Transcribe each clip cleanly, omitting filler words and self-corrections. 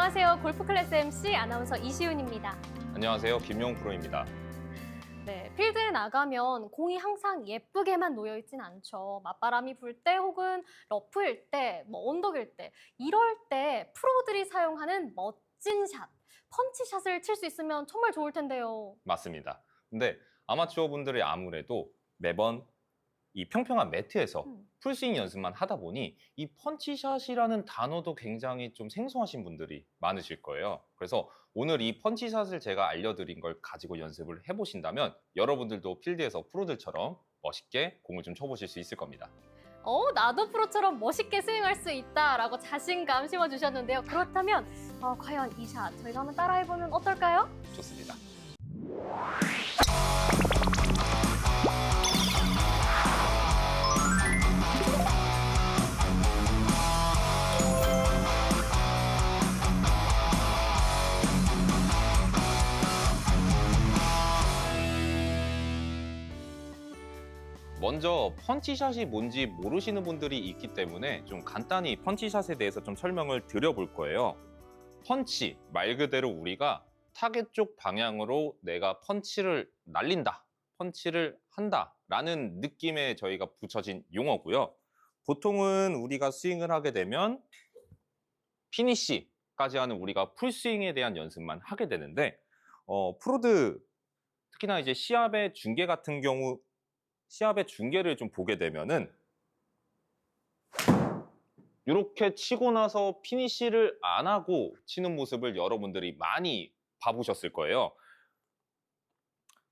안녕하세요. 골프클래스 MC 아나운서 이시윤입니다. 안녕하세요. 김용 프로입니다. 네, 필드에 나가면 공이 항상 예쁘게만 놓여있진 않죠. 맞바람이 불 때 혹은 러프일 때, 언덕일 때 이럴 때 프로들이 사용하는 멋진 샷, 펀치샷을 칠 수 있으면 정말 좋을 텐데요. 맞습니다. 근데 아마추어 분들이 아무래도 매번 이 평평한 매트에서 풀스윙 연습만 하다 보니 이 펀치샷이라는 단어도 굉장히 좀 생소하신 분들이 많으실 거예요. 그래서 오늘 이 펀치샷을 제가 알려드린 걸 가지고 연습을 해보신다면 여러분들도 필드에서 프로들처럼 멋있게 공을 좀 쳐보실 수 있을 겁니다. 나도 프로처럼 멋있게 스윙할 수 있다라고 자신감 심어주셨는데요. 그렇다면 과연 이 샷 저희가 한번 따라해보면 어떨까요? 좋습니다. 먼저 펀치샷이 뭔지 모르시는 분들이 있기 때문에 좀 간단히 펀치샷에 대해서 좀 설명을 드려볼 거예요. 펀치, 말 그대로 우리가 타겟 쪽 방향으로 내가 펀치를 날린다, 펀치를 한다 라는 느낌에 저희가 붙여진 용어고요. 보통은 우리가 스윙을 하게 되면 피니시까지 하는 우리가 풀스윙에 대한 연습만 하게 되는데 프로들 특히나 이제 시합의 중계 같은 경우 시합의 중계를 좀 보게 되면은 이렇게 치고 나서 피니시를 안 하고 치는 모습을 여러분들이 많이 봐보셨을 거예요.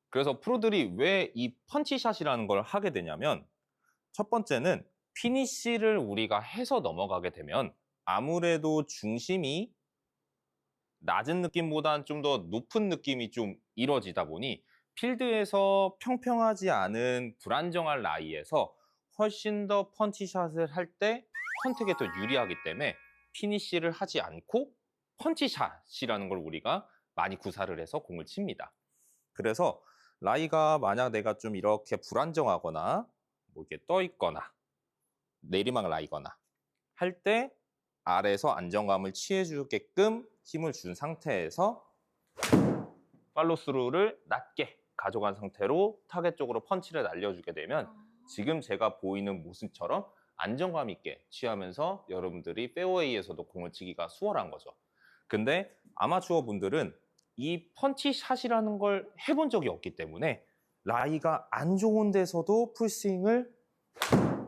그래서 프로들이 왜 이 펀치샷이라는 걸 하게 되냐면 첫 번째는 피니시를 우리가 해서 넘어가게 되면 아무래도 중심이 낮은 느낌보다는 좀 더 높은 느낌이 좀 이루어지다 보니 필드에서 평평하지 않은 불안정한 라이에서 훨씬 더 펀치샷을 할 때 컨택에 더 유리하기 때문에 피니시를 하지 않고 펀치샷이라는 걸 우리가 많이 구사를 해서 공을 칩니다. 그래서 라이가 만약 내가 좀 이렇게 불안정하거나 뭐 이렇게 떠 있거나 내리막 라이거나 할 때 아래에서 안정감을 취해주게끔 힘을 준 상태에서 팔로스루를 낮게 가져간 상태로 타겟 쪽으로 펀치를 날려주게 되면 지금 제가 보이는 모습처럼 안정감 있게 취하면서 여러분들이 페어웨이에서도 공을 치기가 수월한 거죠. 근데 아마추어 분들은 이 펀치샷이라는 걸 해본 적이 없기 때문에 라이가 안 좋은 데서도 풀스윙을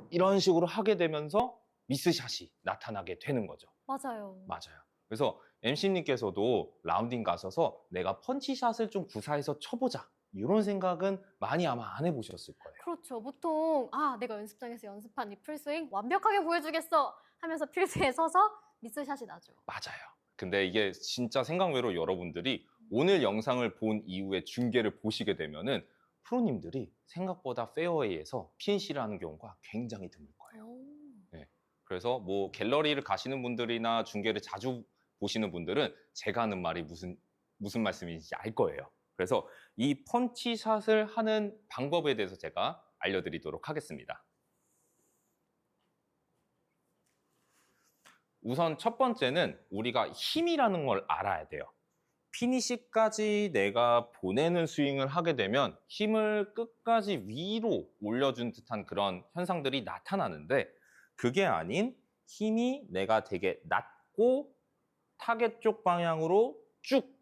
이런 식으로 하게 되면서 미스샷이 나타나게 되는 거죠. 맞아요. 맞아요. 그래서 MC님께서도 라운딩 가셔서 내가 펀치샷을 좀 구사해서 쳐보자 이런 생각은 많이 아마 안 해보셨을 거예요. 그렇죠. 보통 내가 연습장에서 연습한 이 풀스윙 완벽하게 보여주겠어 하면서 필드에 서서 미스샷이 나죠. 맞아요. 근데 이게 진짜 생각외로 여러분들이 오늘 영상을 본 이후에 중계를 보시게 되면은 프로님들이 생각보다 페어웨이에서 피니시를 하는 경우가 굉장히 드물 거예요. 네. 그래서 뭐 갤러리를 가시는 분들이나 중계를 자주 보시는 분들은 제가 하는 말이 무슨 말씀인지 알 거예요. 그래서 이 펀치샷을 하는 방법에 대해서 제가 알려드리도록 하겠습니다. 우선 첫 번째는 우리가 힘이라는 걸 알아야 돼요. 피니시까지 내가 보내는 스윙을 하게 되면 힘을 끝까지 위로 올려준 듯한 그런 현상들이 나타나는데 그게 아닌 힘이 내가 되게 낮고 타겟 쪽 방향으로 쭉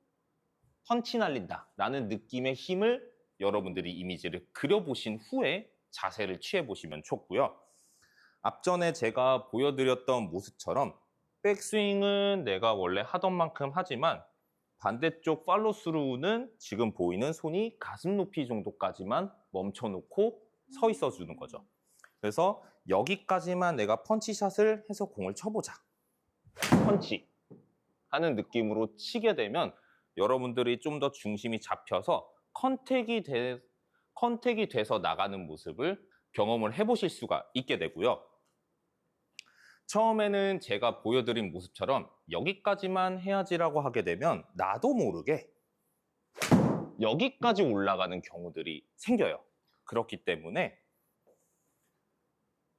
펀치 날린다 라는 느낌의 힘을 여러분들이 이미지를 그려보신 후에 자세를 취해보시면 좋고요. 앞전에 제가 보여드렸던 모습처럼 백스윙은 내가 원래 하던 만큼 하지만 반대쪽 팔로스루는 지금 보이는 손이 가슴 높이 정도까지만 멈춰놓고 서 있어 주는 거죠. 그래서 여기까지만 내가 펀치샷을 해서 공을 쳐보자. 펀치 하는 느낌으로 치게 되면 여러분들이 좀 더 중심이 잡혀서 컨택이 돼서 나가는 모습을 경험을 해보실 수가 있게 되고요. 처음에는 제가 보여드린 모습처럼 여기까지만 해야지라고 하게 되면 나도 모르게 여기까지 올라가는 경우들이 생겨요. 그렇기 때문에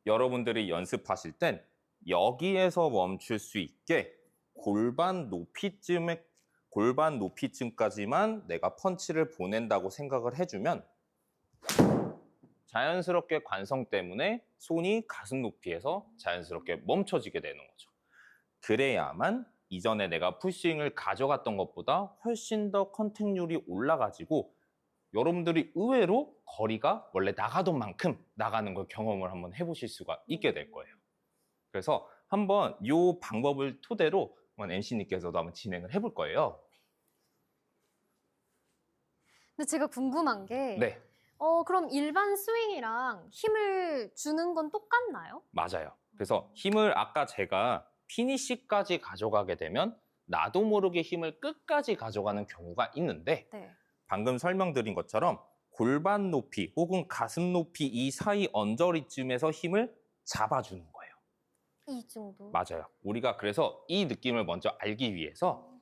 여러분들이 연습하실 땐 여기에서 멈출 수 있게 골반 높이쯤까지만 내가 펀치를 보낸다고 생각을 해주면 자연스럽게 관성 때문에 손이 가슴 높이에서 자연스럽게 멈춰지게 되는 거죠. 그래야만 이전에 내가 풀스윙을 가져갔던 것보다 훨씬 더 컨택률이 올라가지고 여러분들이 의외로 거리가 원래 나가던 만큼 나가는 걸 경험을 한번 해보실 수가 있게 될 거예요. 그래서 한번 이 방법을 토대로 MC님께서도 한번 진행을 해볼 거예요. 근데 제가 궁금한 게 네, 그럼 일반 스윙이랑 힘을 주는 건 똑같나요? 맞아요. 그래서 힘을 아까 제가 피니시까지 가져가게 되면 나도 모르게 힘을 끝까지 가져가는 경우가 있는데 네. 방금 설명드린 것처럼 골반 높이 혹은 가슴 높이 이 사이 언저리쯤에서 힘을 잡아주는 거예요. 이 정도. 맞아요. 우리가 그래서 이 느낌을 먼저 알기 위해서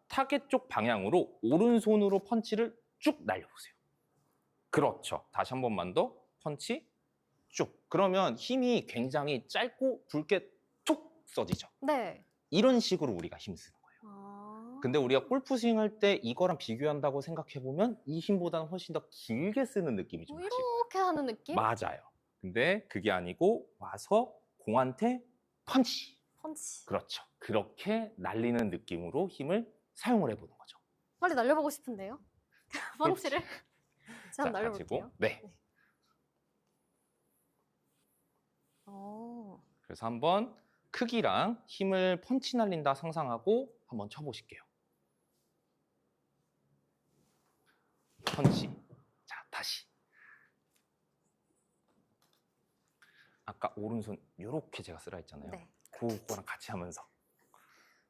타겟 쪽 방향으로 오른손으로 펀치를 쭉 날려보세요. 그렇죠. 다시 한 번만 더 펀치 쭉. 그러면 힘이 굉장히 짧고 굵게 툭 써지죠. 네. 이런 식으로 우리가 힘을 쓰는 거예요. 아. 근데 우리가 골프 스윙 할 때 이거랑 비교한다고 생각해보면 이 힘보다는 훨씬 더 길게 쓰는 느낌이 좀 나실 거예요. 이렇게 하는 느낌? 맞아요. 근데 그게 아니고 와서 공한테 펀치. 펀치. 그렇죠. 그렇게 날리는 느낌으로 힘을 사용을 해보는 거죠. 빨리 날려보고 싶은데요. 펀치를. 제가 한번 자, 날려볼게요. 가지고, 네. 그래서 한번 크기랑 힘을 펀치 날린다 상상하고 한번 쳐보실게요. 펀치. 자, 다시. 아까 오른손 이렇게 제가 쓰라 했잖아요. 네. 그거랑 같이 하면서.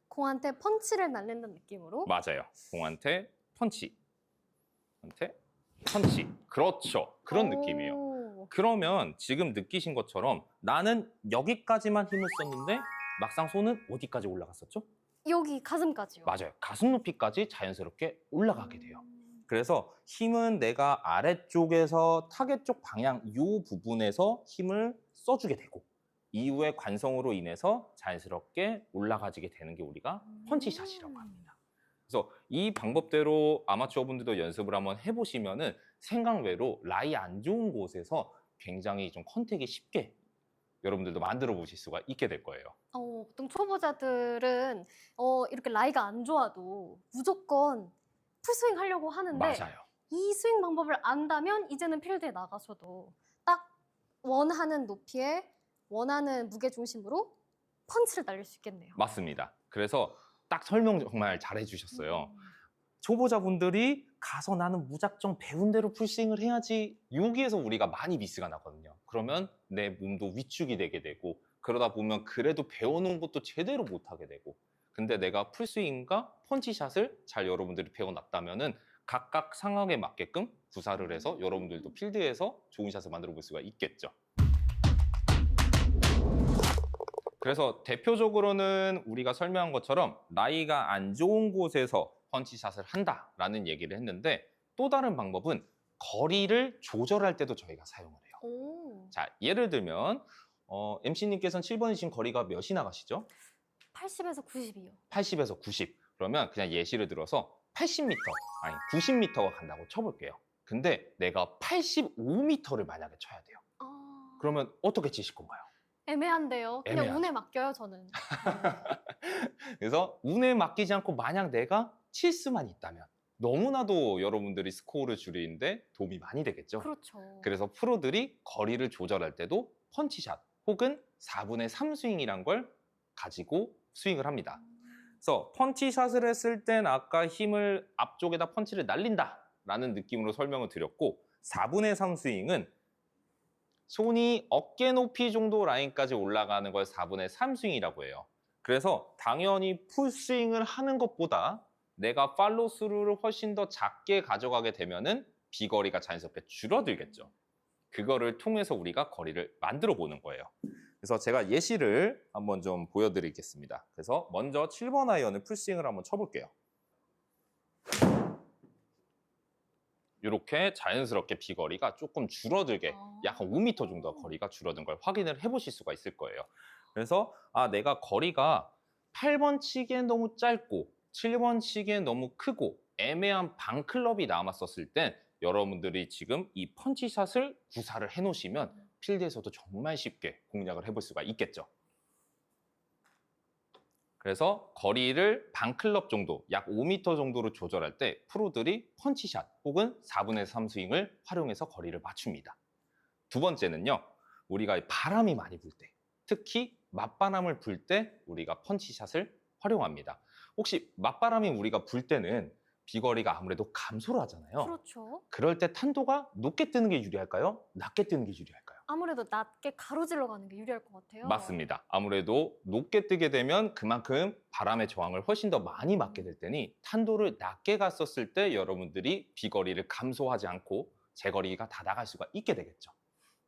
공한테 펀치를 날린다는 느낌으로. 맞아요. 공한테 펀치. 공한테 펀치. 그렇죠. 그런 느낌이에요. 그러면 지금 느끼신 것처럼 나는 여기까지만 힘을 썼는데 막상 손은 어디까지 올라갔었죠? 여기 가슴까지요. 맞아요. 가슴 높이까지 자연스럽게 올라가게 돼요. 그래서 힘은 내가 아래쪽에서 타겟 쪽 방향 이 부분에서 힘을 써주게 되고 이후에 관성으로 인해서 자연스럽게 올라가지게 되는 게 우리가 펀치샷이라고 합니다. 그래서 이 방법대로 아마추어 분들도 연습을 한번 해보시면은 생각외로 라이 안 좋은 곳에서 굉장히 좀 컨택이 쉽게 여러분들도 만들어 보실 수가 있게 될 거예요. 보통 초보자들은 이렇게 라이가 안 좋아도 무조건 풀스윙 하려고 하는데 맞아요. 이 스윙 방법을 안다면 이제는 필드에 나가서도 딱 원하는 높이에 원하는 무게 중심으로 펀치를 날릴 수 있겠네요. 맞습니다. 그래서 딱 설명 정말 잘 해주셨어요. 초보자분들이 가서 나는 무작정 배운 대로 풀스윙을 해야지 여기에서 우리가 많이 미스가 나거든요. 그러면 내 몸도 위축이 되게 되고 그러다 보면 그래도 배워놓은 것도 제대로 못하게 되고 근데 내가 풀스윙과 펀치샷을 잘 여러분들이 배워놨다면은 각각 상황에 맞게끔 구사를 해서 여러분들도 필드에서 좋은 샷을 만들어 볼 수가 있겠죠. 그래서 대표적으로는 우리가 설명한 것처럼 라이가 안 좋은 곳에서 펀치샷을 한다라는 얘기를 했는데 또 다른 방법은 거리를 조절할 때도 저희가 사용을 해요. 오. 자, 예를 들면 MC님께서는 7번이신 거리가 몇이 나가시죠? 80에서 90이요. 80에서 90. 그러면 그냥 예시를 들어서 80m, 아니 90m가 간다고 쳐볼게요. 근데 내가 85m를 만약에 쳐야 돼요. 그러면 어떻게 치실 건가요? 애매한데요. 그냥 애매하죠. 운에 맡겨요, 저는. 그래서 운에 맡기지 않고 만약 내가 칠 수만 있다면 너무나도 여러분들이 스코어를 줄이는데 도움이 많이 되겠죠. 그렇죠. 그래서 프로들이 거리를 조절할 때도 펀치샷 혹은 4분의 3 스윙이란 걸 가지고 스윙을 합니다. 그래서 펀치샷을 했을 땐 아까 힘을 앞쪽에다 펀치를 날린다라는 느낌으로 설명을 드렸고 4분의 3 스윙은 손이 어깨 높이 정도 라인까지 올라가는 걸 4분의 3 스윙이라고 해요. 그래서 당연히 풀스윙을 하는 것보다 내가 팔로스루를 훨씬 더 작게 가져가게 되면은 비거리가 자연스럽게 줄어들겠죠. 그거를 통해서 우리가 거리를 만들어 보는 거예요. 그래서 제가 예시를 한번 좀 보여드리겠습니다. 그래서 먼저 7번 아이언을 풀스윙을 한번 쳐볼게요. 이렇게 자연스럽게 비거리가 조금 줄어들게 약간 5m 정도 거리가 줄어든 걸 확인을 해보실 수가 있을 거예요. 그래서 내가 거리가 8번 치기엔 너무 짧고 7번 치기엔 너무 크고 애매한 방클럽이 남았었을 땐 여러분들이 지금 이 펀치샷을 구사를 해놓으시면 필드에서도 정말 쉽게 공략을 해볼 수가 있겠죠. 그래서 거리를 반클럽 정도, 약 5m 정도로 조절할 때 프로들이 펀치샷 혹은 4분의 3 스윙을 활용해서 거리를 맞춥니다. 두 번째는요, 우리가 바람이 많이 불 때, 특히 맞바람을 불 때 우리가 펀치샷을 활용합니다. 혹시 맞바람이 우리가 불 때는 비거리가 아무래도 감소를 하잖아요. 그렇죠. 그럴 때 탄도가 높게 뜨는 게 유리할까요? 낮게 뜨는 게 유리할까요? 아무래도 낮게 가로질러 가는 게 유리할 것 같아요. 맞습니다. 아무래도 높게 뜨게 되면 그만큼 바람의 저항을 훨씬 더 많이 맞게 될 테니 탄도를 낮게 갔었을 때 여러분들이 비거리를 감소하지 않고 제거리가 다 나갈 수가 있게 되겠죠.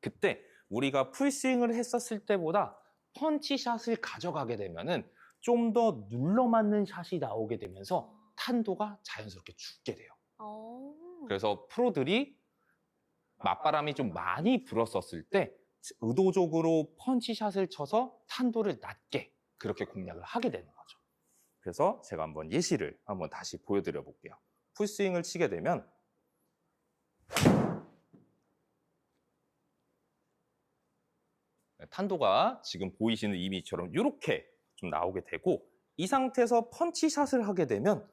그때 우리가 풀스윙을 했었을 때보다 펀치샷을 가져가게 되면은 좀 더 눌러맞는 샷이 나오게 되면서 탄도가 자연스럽게 죽게 돼요. 그래서 프로들이 맞바람이 좀 많이 불었었을 때 의도적으로 펀치샷을 쳐서 탄도를 낮게 그렇게 공략을 하게 되는 거죠. 그래서 제가 한번 예시를 한번 다시 보여드려 볼게요. 풀스윙을 치게 되면 탄도가 지금 보이시는 이미지처럼 이렇게 좀 나오게 되고 이 상태에서 펀치샷을 하게 되면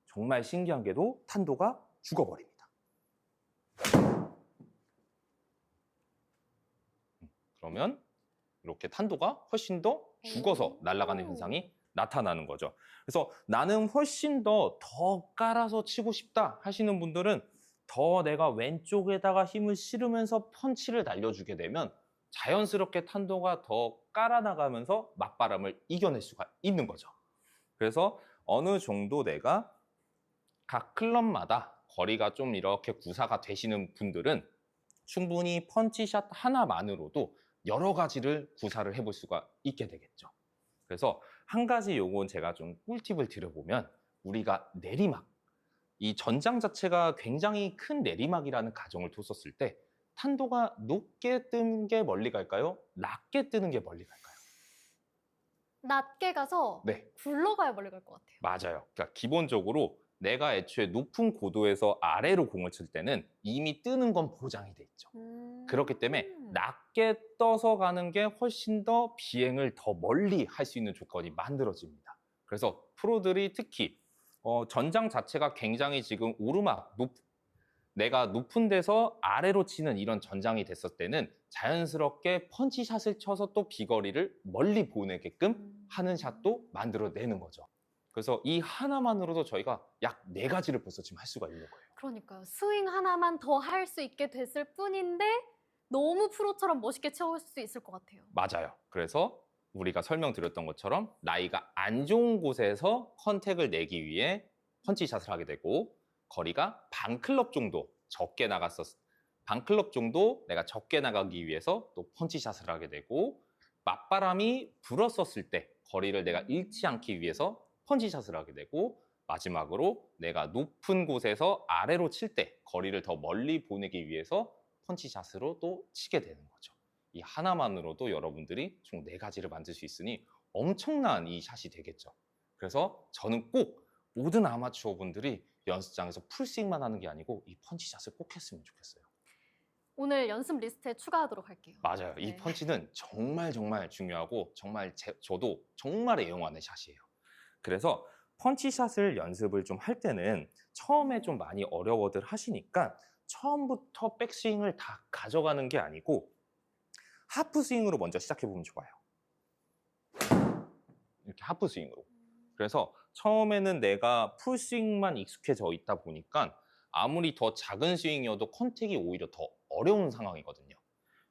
정말 신기한 게도 탄도가 죽어버립니다. 그러면 이렇게 탄도가 훨씬 더 죽어서 날아가는 현상이 나타나는 거죠. 그래서 나는 훨씬 더 깔아서 치고 싶다 하시는 분들은 더 내가 왼쪽에다가 힘을 실으면서 펀치를 날려주게 되면 자연스럽게 탄도가 더 깔아나가면서 맞바람을 이겨낼 수가 있는 거죠. 그래서 어느 정도 내가 각 클럽마다 거리가 좀 이렇게 구사가 되시는 분들은 충분히 펀치샷 하나만으로도 여러 가지를 구사를 해볼 수가 있게 되겠죠. 그래서 한 가지 요건 제가 좀 꿀팁을 드려보면 우리가 내리막, 이 전장 자체가 굉장히 큰 내리막이라는 가정을 뒀었을 때 탄도가 높게 뜨는 게 멀리 갈까요? 낮게 뜨는 게 멀리 갈까요? 낮게 가서 네, 굴러가야 멀리 갈 것 같아요. 맞아요. 그러니까 기본적으로 내가 애초에 높은 고도에서 아래로 공을 칠 때는 이미 뜨는 건 보장이 돼 있죠. 그렇기 때문에 낮게 떠서 가는 게 훨씬 더 비행을 더 멀리 할 수 있는 조건이 만들어집니다. 그래서 프로들이 특히 전장 자체가 굉장히 지금 오르막, 내가 높은 데서 아래로 치는 이런 전장이 됐을 때는 자연스럽게 펀치샷을 쳐서 또 비거리를 멀리 보내게끔 하는 샷도 만들어내는 거죠. 그래서 이 하나만으로도 저희가 약 4가지를 벌써 지금 할 수가 있는 거예요. 그러니까요. 스윙 하나만 더 할 수 있게 됐을 뿐인데 너무 프로처럼 멋있게 채울 수 있을 것 같아요. 맞아요. 그래서 우리가 설명드렸던 것처럼 나이가 안 좋은 곳에서 컨택을 내기 위해 펀치샷을 하게 되고 거리가 반클럽 정도 적게 반클럽 정도 내가 적게 나가기 위해서 또 펀치샷을 하게 되고 맞바람이 불었었을 때 거리를 내가 잃지 않기 위해서 펀치샷을 하게 되고 마지막으로 내가 높은 곳에서 아래로 칠 때 거리를 더 멀리 보내기 위해서 펀치샷으로 또 치게 되는 거죠. 이 하나만으로도 여러분들이 총 4가지를 만들 수 있으니 엄청난 이 샷이 되겠죠. 그래서 저는 꼭 모든 아마추어 분들이 연습장에서 풀스윙만 하는 게 아니고 이 펀치샷을 꼭 했으면 좋겠어요. 오늘 연습 리스트에 추가하도록 할게요. 맞아요. 이 펀치는 정말 중요하고 정말 저도 정말 애용하는 샷이에요. 그래서 펀치샷을 연습을 좀 할 때는 처음에 좀 많이 어려워들 하시니까 처음부터 백스윙을 다 가져가는 게 아니고 하프 스윙으로 먼저 시작해보면 좋아요. 이렇게 하프 스윙으로. 그래서 처음에는 내가 풀스윙만 익숙해져 있다 보니까 아무리 더 작은 스윙이어도 컨택이 오히려 더 어려운 상황이거든요.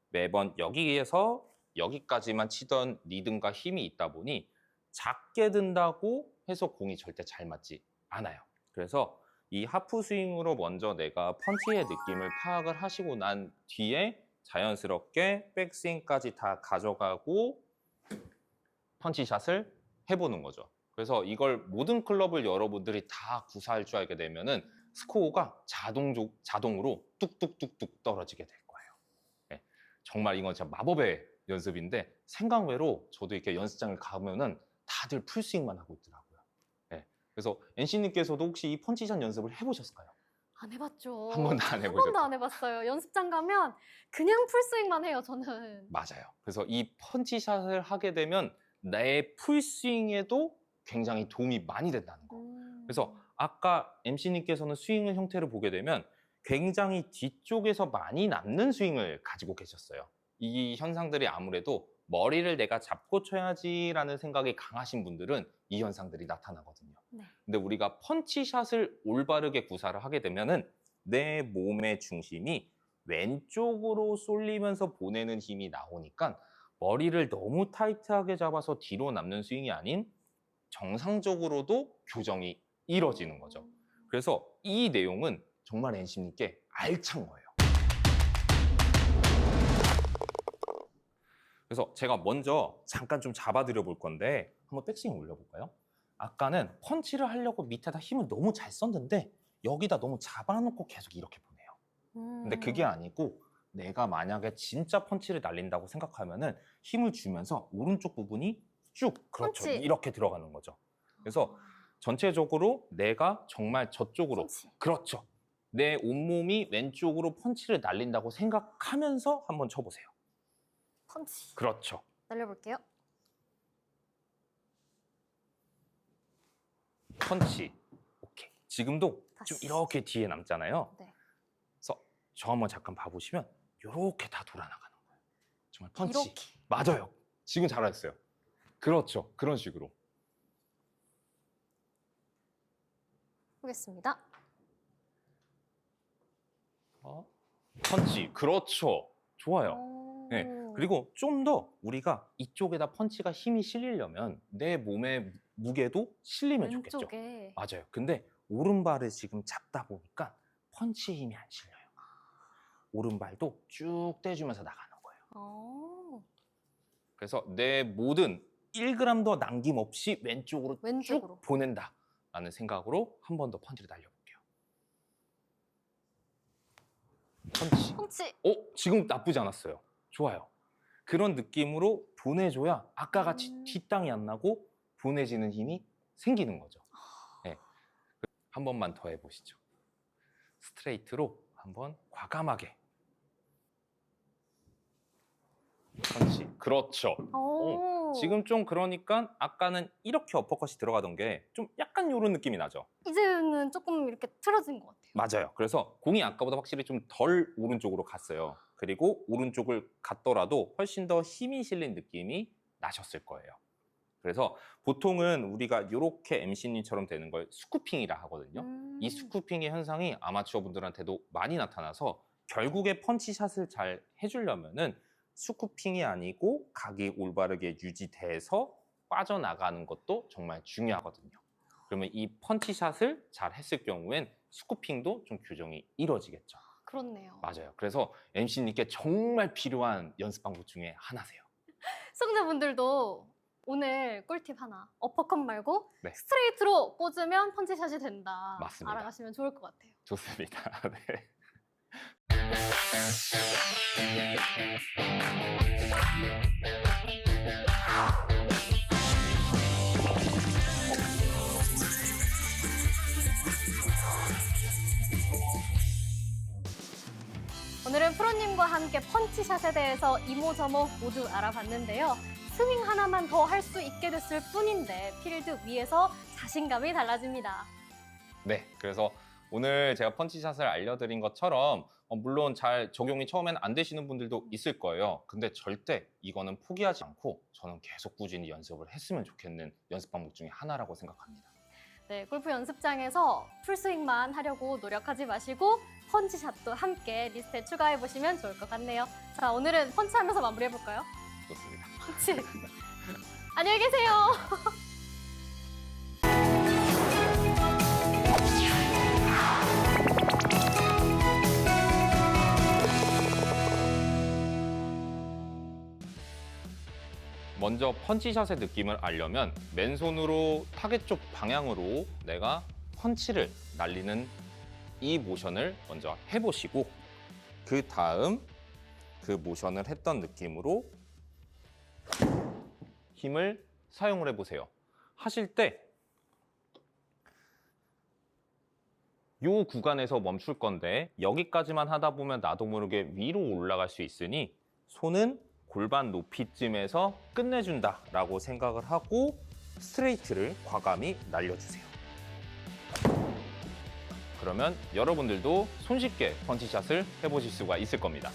매번 여기에서 여기까지만 치던 리듬과 힘이 있다 보니 작게 든다고 해서 공이 절대 잘 맞지 않아요. 그래서 이 하프 스윙으로 먼저 내가 펀치의 느낌을 파악을 하시고 난 뒤에 자연스럽게 백스윙까지 다 가져가고 펀치샷을 해보는 거죠. 그래서 이걸 모든 클럽을 여러분들이 다 구사할 줄 알게 되면은 스코어가 자동으로 뚝뚝뚝뚝 떨어지게 될 거예요. 네, 정말 이건 진짜 마법의 연습인데 생각 외로 저도 이렇게 연습장을 가면은 다들 풀스윙만 하고 있더라고요. 네. 그래서 NC님께서도 혹시 이 펀치샷 연습을 해보셨을까요? 안 해봤죠. 한 번도 안 한 해보셨죠? 번도 안 해봤어요. 연습장 가면 그냥 풀스윙만 해요, 저는. 맞아요. 그래서 이 펀치샷을 하게 되면 내 풀스윙에도 굉장히 도움이 많이 된다는 거. 그래서 아까 MC님께서는 스윙의 형태를 보게 되면 굉장히 뒤쪽에서 많이 남는 스윙을 가지고 계셨어요. 이 현상들이 아무래도 머리를 내가 잡고 쳐야지라는 생각이 강하신 분들은 이 현상들이 나타나거든요. 네. 근데 우리가 펀치샷을 올바르게 구사를 하게 되면은 내 몸의 중심이 왼쪽으로 쏠리면서 보내는 힘이 나오니까 머리를 너무 타이트하게 잡아서 뒤로 남는 스윙이 아닌 정상적으로도 교정이 이뤄지는 거죠. 그래서 이 내용은 정말 NC님께 알찬 거예요. 그래서 제가 먼저 잠깐 좀 잡아드려 볼 건데 한번 백스윙 올려볼까요? 아까는 펀치를 하려고 밑에다 힘을 너무 잘 썼는데 여기다 너무 잡아놓고 계속 이렇게 보내요. 근데 그게 아니고 내가 만약에 진짜 펀치를 날린다고 생각하면은 힘을 주면서 오른쪽 부분이 쭉 그렇죠. 펀치. 이렇게 들어가는 거죠. 그래서 전체적으로 내가 정말 저쪽으로 펀치. 그렇죠. 내 온몸이 왼쪽으로 펀치를 날린다고 생각하면서 한번 쳐보세요. 펀치. 그렇죠. 날려볼게요. 펀치. 오케이. 지금도 좀 다시. 이렇게 뒤에 남잖아요. 네. 그래서 저 한번 잠깐 봐보시면 이렇게 다 돌아나가는 거예요. 정말 펀치. 이렇게. 맞아요. 지금 잘하셨어요. 그렇죠. 그런 식으로. 보겠습니다. 펀치. 그렇죠. 좋아요. 오. 네. 그리고 좀 더 우리가 이쪽에다 펀치가 힘이 실리려면 내 몸의 무게도 실리면 좋겠죠. 왼쪽에. 맞아요. 근데 오른발을 지금 잡다 보니까 펀치 힘이 안 실려요. 오른발도 쭉 떼주면서 나가는 거예요. 오. 그래서 내 모든 1g 더 남김없이 왼쪽으로 왼쪽으로. 쭉 보낸다라는 생각으로 한 번 더 펀치를 날려볼게요. 펀치. 펀치. 지금 나쁘지 않았어요. 좋아요. 그런 느낌으로 보내줘야 아까 같이 뒷땅이 안 나고 보내지는 힘이 생기는 거죠. 네. 한 번만 더 해보시죠. 스트레이트로 한번 과감하게. 펀치. 그렇죠. 오. 지금 좀 그러니까 아까는 이렇게 어퍼컷이 들어가던 게 좀 약간 이런 느낌이 나죠. 이제는 조금 이렇게 틀어진 것 같아요. 맞아요. 그래서 공이 아까보다 확실히 좀 덜 오른쪽으로 갔어요. 그리고 오른쪽을 갔더라도 훨씬 더 힘이 실린 느낌이 나셨을 거예요. 그래서 보통은 우리가 이렇게 MC님처럼 되는 걸 스쿠핑이라 하거든요. 이 스쿠핑의 현상이 아마추어 분들한테도 많이 나타나서 결국에 펀치샷을 잘 해주려면은 스쿠핑이 아니고 각이 올바르게 유지돼서 빠져나가는 것도 정말 중요하거든요. 그러면 이 펀치샷을 잘 했을 경우엔 스쿠핑도 좀 교정이 이루어지겠죠. 그렇네요. 맞아요. 그래서 MC님께 정말 필요한 연습 방법 중에 하나세요. 시청자분들도 오늘 꿀팁 하나. 어퍼컷 말고 네. 스트레이트로 꽂으면 펀치샷이 된다. 맞습니다. 알아가시면 좋을 것 같아요. 좋습니다. 네. 오늘은 프로님과 함께 펀치샷에 대해서 이모저모 모두 알아봤는데요. 스윙 하나만 더 할 수 있게 됐을 뿐인데 필드 위에서 자신감이 달라집니다. 네, 그래서 오늘 제가 펀치샷을 알려드린 것처럼 물론 잘 적용이 처음엔 안 되시는 분들도 있을 거예요. 근데 절대 이거는 포기하지 않고 저는 계속 꾸준히 연습을 했으면 좋겠는 연습 방법 중에 하나라고 생각합니다. 네, 골프 연습장에서 풀스윙만 하려고 노력하지 마시고 펀치샷도 함께 리스트에 추가해보시면 좋을 것 같네요. 자, 오늘은 펀치하면서 마무리해볼까요? 좋습니다. 펀치! 안녕히 계세요! 먼저 펀치샷의 느낌을 알려면 맨손으로 타겟 쪽 방향으로 내가 펀치를 날리는 이 모션을 먼저 해보시고 그 다음 그 모션을 했던 느낌으로 힘을 사용을 해보세요. 하실 때 요 구간에서 멈출 건데 여기까지만 하다 보면 나도 모르게 위로 올라갈 수 있으니 손은 골반 높이쯤에서 끝내준다 라고 생각을 하고 스트레이트를 과감히 날려주세요. 그러면 여러분들도 손쉽게 펀치샷을 해보실 수가 있을 겁니다.